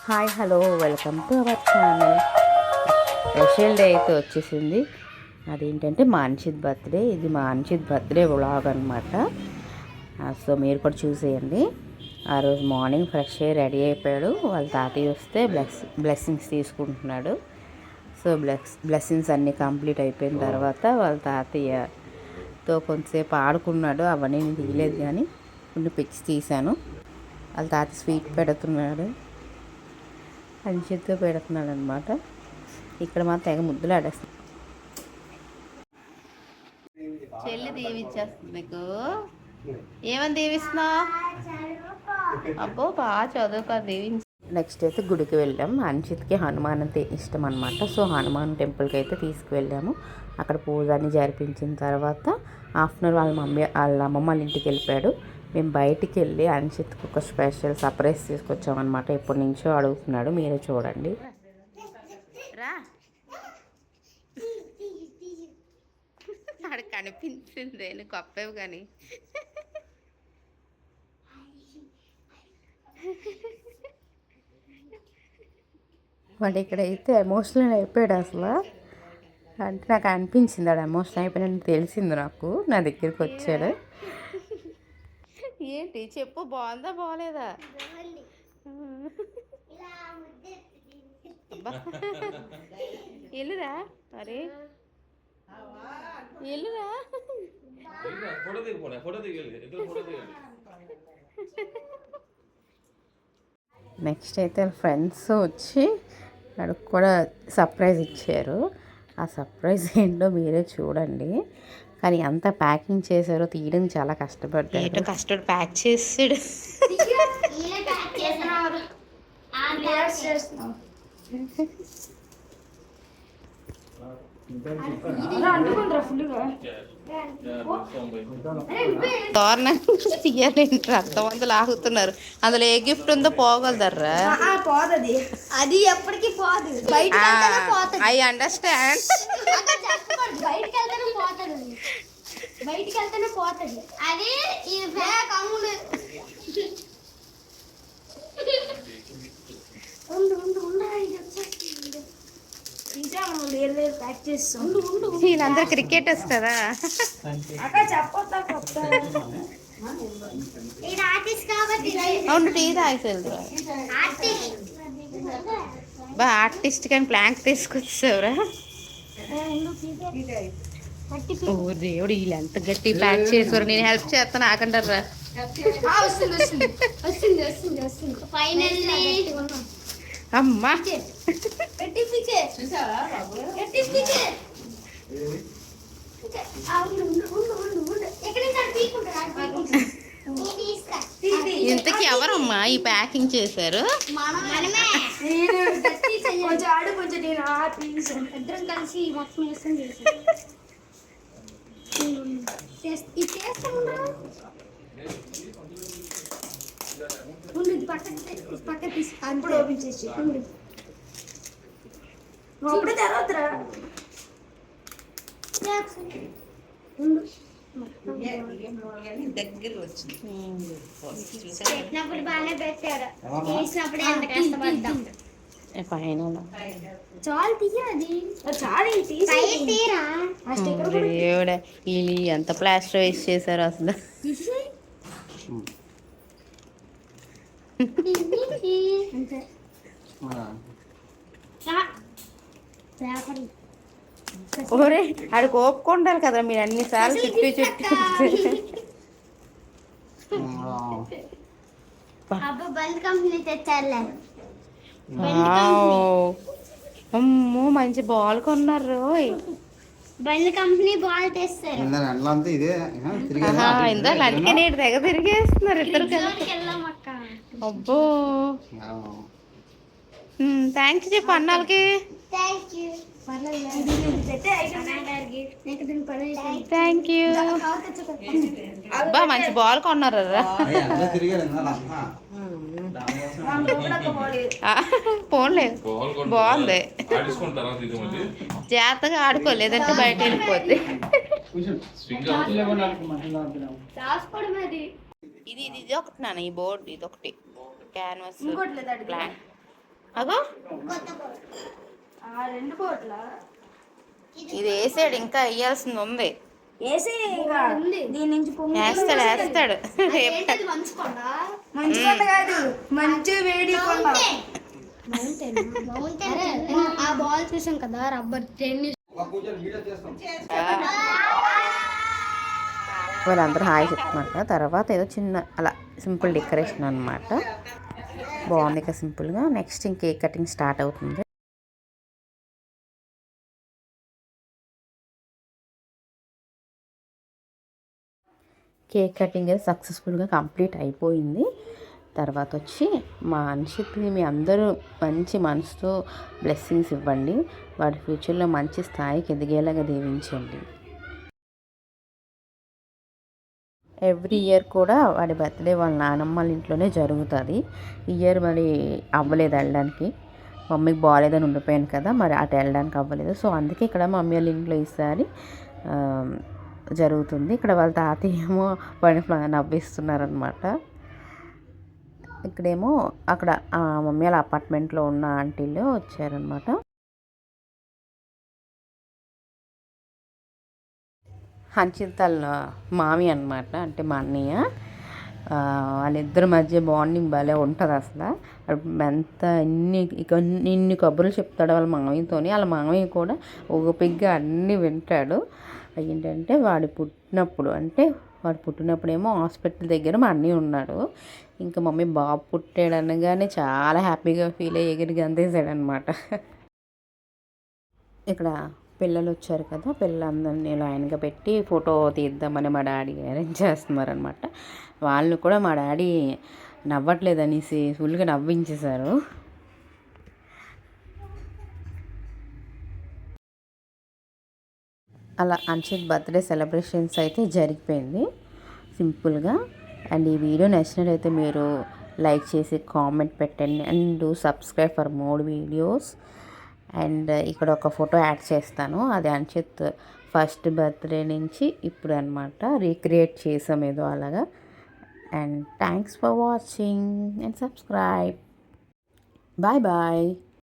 Hi hello welcome to our channel. Special day అయితే వచ్చేసింది. అదేంటంటే మా అన్షిత్ బర్త్డే. ఇది మా అన్షిత్ బర్త్డే వ్లాగ్ అనమాట. సో మీరు కూడా చూసేయండి. ఆ రోజు మార్నింగ్ ఫ్రెష్ అయ్యి రెడీ అయిపోయాడు. వాళ్ళ తాతయ్య వస్తే బ్లెస్సింగ్స్ తీసుకుంటున్నాడు. సో బ్లెస్సింగ్స్ అన్నీ కంప్లీట్ అయిపోయిన తర్వాత వాళ్ళ తాతయ్యతో కొంతసేపు ఆడుకున్నాడు. అవన్నీ నేను తీయలేదు కానీ కొన్ని పిక్స్ తీశాను. వాళ్ళ తాతయ్య స్వీట్ పెడుతున్నాడు, అంచేత్తో పెడుతున్నాడు అనమాట. ఇక్కడ మా తెగ ముద్దులు ఆడేస్తుంది. చెల్లి దీవించేస్తుంది మీకు. ఏమని దీవిస్తున్నావు? అబ్బో బాగా చదువుకో దీవించి. నెక్స్ట్ అయితే గుడికి వెళ్ళాం. అంచిత్కి హనుమాన్ అంటే ఇష్టం అనమాట. సో హనుమాన్ టెంపుల్కి అయితే తీసుకువెళ్ళాము. అక్కడ పూజ అన్ని జరిపించిన తర్వాత ఆఫ్టర్నూన్ వాళ్ళ అమ్మమ్మ వాళ్ళ ఇంటికి వెళ్ళిపోయాడు. మేము బయటికి వెళ్ళి అన్షిత్కి ఒక స్పెషల్ సర్ప్రైజ్ తీసుకొచ్చామన్నమాట. ఎప్పటి నుంచో అడుగుతున్నాడు, మీరే చూడండి. అక్కడ కనిపించింది గొప్పవి కానీ వాడు ఇక్కడైతే ఎమోషనల్ అయిపోయాడు అసలు. అంటే నాకు అనిపించింది వాడు ఎమోషనల్ అయిపోయినట్టు తెలిసింది నాకు. నా దగ్గరికి వచ్చాడు. ఏంటి చెప్పు, బాగుందా బాగలేదా? ఎల్లురా మరి ఎల్లురా. నెక్స్ట్ అయితే ఫ్రెండ్స్ వచ్చి వాడికి కూడా సర్ప్రైజ్ ఇచ్చారు. ఆ సర్ప్రైజ్ ఏంటో మీరే చూడండి. కానీ అంత ప్యాకింగ్ చేశారో తీయడం చాలా కష్టపడ్డాడు. ఏంటో కష్టపడి ప్యాక్ చేసాడు. తోరణం తీయాలంటే రక్తవంతులు ఆగుతున్నారు. అందులో ఏ గిఫ్ట్ ఉందో పోగలదర్రా. అది ఎప్పటికీ పోదు. I understand. బయటికి వెళ్తేనే పోతుంది. అది వీళ్ళందరూ క్రికెటర్స్ కదా. అవును టీ తాగితే బా ఆర్టిస్ట్ కానీ ప్లాంక్ తీసుకొచ్చావురా. ఓ దేవుడు, వీళ్ళు ఎంత గట్టి ప్యాక్ చేసారు. నేను హెల్ప్ చేస్తాను ఆకంటారా. అమ్మా ఇంతకీ ఎవరమ్మా ఈ ప్యాకింగ్ చేశారు? ఇద్దరం కలిసి మొత్తం పక్క తీసి అప్పుడు ఓపెన్ చేసి అప్పుడే తర్వాతరా దగ్గర వచ్చింది. పెట్టినప్పుడు బాగానే పెట్టారు, తీసినప్పుడు ఎంత కష్టపడ్డాం. చాలు తీయాలి, తీరా దేవుడా వీళ్ళు ఎంత ప్లాస్టర్ వేస్ట్ చేశారు అసలు. ఓరే ఆడికి ఓపుకుంటారు కదా మీరు అన్నిసార్లు చుట్టూ అమ్మో మంచి బాల్ కొన్నారు. బండి కంపెనీ బాల్ తెస్తారు. అందుకే నేను తెగ తిరిగేస్తున్నారు ఇద్దరు కలిసి. అబ్బో థ్యాంక్స్ చెప్పు అన్నాళ్ళకి. Thank you. అబ్బా మంచి బాల్ కొన్నారు. పోన్లే బాగుంది. జాగ్రత్తగా ఆడుకోలేదంటే బయట వెళ్ళిపోద్ది. ఇది ఒకటి నాన్న, ఈ బోర్డు ఇది ఒకటి క్యాన్వాస్ ప్లాన్. అగో కొత్త బోర్డు. రెండు కోట్ల ఇది వేసాడు, ఇంకా వేయాల్సింది ఉంది. వేసి దీని నుంచి పొంగి వేస్తాడు వేస్తాడు. ఏంటది మంచుకోండా? మంచి కొండ కాదు, మంచి వేడి కొండ. ఆ బాల్ చూసాం కదా, రబ్బర్ టెన్నిస్. వాళ్ళందరూ హాయ్ చెప్తున్నమాట. తర్వాత ఏదో చిన్న అలా సింపుల్ డెకరేషన్ అనమాట. బాగుంది ఇక సింపుల్గా. నెక్స్ట్ ఇంక కేక్ కటింగ్ స్టార్ట్ అవుతుంది. కేక్ కటింగ్ అయితే సక్సెస్ఫుల్గా కంప్లీట్ అయిపోయింది. తర్వాత వచ్చి మా అన్షిత్ని మీ అందరూ మంచి మనసుతో బ్లెస్సింగ్స్ ఇవ్వండి. వాడి ఫ్యూచర్లో మంచి స్థాయికి ఎదిగేలాగా దీవించండి. ఎవ్రీ ఇయర్ కూడా వాడి బర్త్డే వాళ్ళ నానమ్మ వాళ్ళ ఇంట్లోనే జరుగుతుంది. ఈ ఇయర్ మరి అవ్వలేదు వెళ్ళడానికి, మమ్మీకి బాగాలేదని ఉండిపోయాను కదా, మరి అటు వెళ్ళడానికి అవ్వలేదు. సో అందుకే ఇక్కడ మమ్మీ వాళ్ళ ఇంట్లో ఈసారి జరుగుతుంది. ఇక్కడ వాళ్ళ తాతయ్య ఏమో వాడిని నవ్విస్తున్నారనమాట. ఇక్కడేమో అక్కడ మమ్మీ వాళ్ళ అపార్ట్మెంట్లో ఉన్న ఆంటీలు వచ్చారనమాట. హన్షిత్ మామి అనమాట, అంటే మా అన్నయ్య. వాళ్ళిద్దరి మధ్య బాండింగ్ భలే ఉంటుంది అసలు. ఎంత ఇన్ని కబుర్లు చెప్తాడు వాళ్ళ మామయ్యతో. వాళ్ళ మామయ్య కూడా ఓపికగా అన్నీ వింటాడు. ఏంటంటే వాడు పుట్టినప్పుడేమో హాస్పిటల్ దగ్గర మా అన్నయ్య ఉన్నాడు. ఇంకా మమ్మీ బాబు పుట్టాడు అనగానే చాలా హ్యాపీగా ఫీల్ అయ్యి ఎగిరి గంతేసాడనమాట. ఇక్కడ పిల్లలు వచ్చారు కదా, పిల్లలందరినీ లైన్గా పెట్టి ఫోటో తీద్దామని మా డాడీ అరేంజ్ చేస్తున్నారనమాట. వాళ్ళు కూడా మా డాడీ నవ్వట్లేదనేసి ఫుల్గా నవ్వించేశారు. అలా అన్షిత్ బర్త్డే సెలబ్రేషన్స్ అయితే జరిగిపోయింది సింపుల్గా. అండ్ ఈ వీడియో నచ్చినట్లయితే మీరు లైక్ చేసి కామెంట్ పెట్టండి and do subscribe for more videos. And ఇక్కడ ఒక ఫోటో యాడ్ చేస్తాను, అది అన్షిత్ ఫస్ట్ బర్త్డే నుంచి ఇప్పుడు అనమాట. రీక్రియేట్ చేసాం ఏదో అలాగా. And thanks for watching and subscribe. Bye bye.